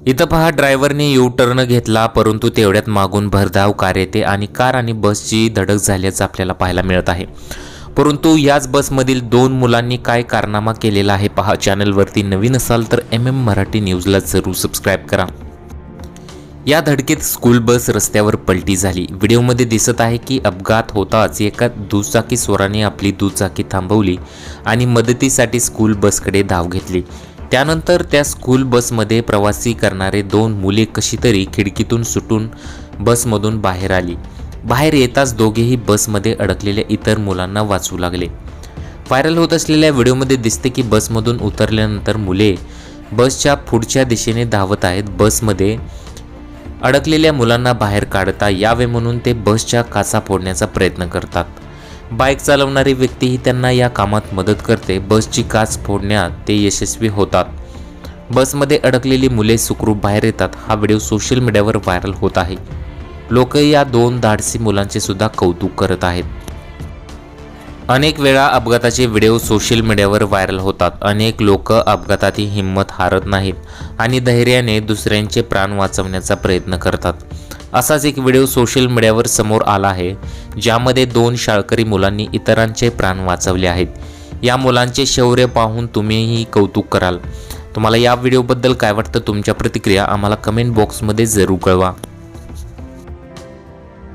इथं पहा, ड्रायव्हरने यू टर्न घेतला, परंतु तेवढ्यात मागून भरधाव कार येते आणि कार आणि बसची धडक झाल्याचं आपल्याला पाहायला मिळत आहे. परंतु याच बसमधील 2 मुलांनी काय कारनामा केलेला आहे पहा. चॅनलवरती नवीन असाल तर MM मराठी न्यूजला जरूर सबस्क्राईब करा. या धडकेत स्कूल बस रस्त्यावर पलटी झाली. व्हिडिओमध्ये दिसत आहे की अपघात होताच एका दुचाकी स्वाराने आपली दुचाकी थांबवली आणि मदतीसाठी स्कूल बसकडे धाव घेतली. त्यानंतर त्या स्कूल बसमध्ये प्रवासी करणारे 2 मुले कशीतरी खिडकीतून सुटून बसमधून बाहेर आली. बाहेर येताच दोघेही बसमध्ये अडकलेल्या इतर मुलांना वाचवू लागले. व्हायरल होत असलेल्या व्हिडिओमध्ये दिसते की बसमधून उतरल्यानंतर मुले बसच्या पुढच्या दिशेने धावत आहेत. बसमध्ये अडकलेल्या मुलांना बाहेर काढता यावे म्हणून ते बसच्या काचा फोडण्याचा प्रयत्न करतात. बाईक चालवणारी व्यक्तीही त्यांना या कामात मदत करते. बसची काच फोडण्यात ते यशस्वी होतात. बसमध्ये अडकलेली मुले सुखरूप बाहेर येतात. हा व्हिडिओ सोशल मीडियावर व्हायरल होत आहे. लोक या 2 धाडसी मुलांचे सुद्धा कौतुक करत आहेत. अनेक वेळा अपघाताचे व्हिडिओ सोशल मीडियावर व्हायरल होतात. अनेक लोक अपघातातही हिंमत हारत नाहीत आणि धैर्याने दुसऱ्यांचे प्राण वाचवण्याचा प्रयत्न करतात. असाच एक व्हिडिओ सोशल मीडियावर समोर आला आहे, ज्यामध्ये 2 शाळकरी मुलांनी इतरांचे प्राण वाचवले आहेत. या मुलांचे शौर्य पाहून तुम्हीही कौतुक कराल. तुम्हाला या व्हिडिओबद्दल काय वाटतं? तुमच्या प्रतिक्रिया आम्हाला कमेंट बॉक्समध्ये जरूर कळवा.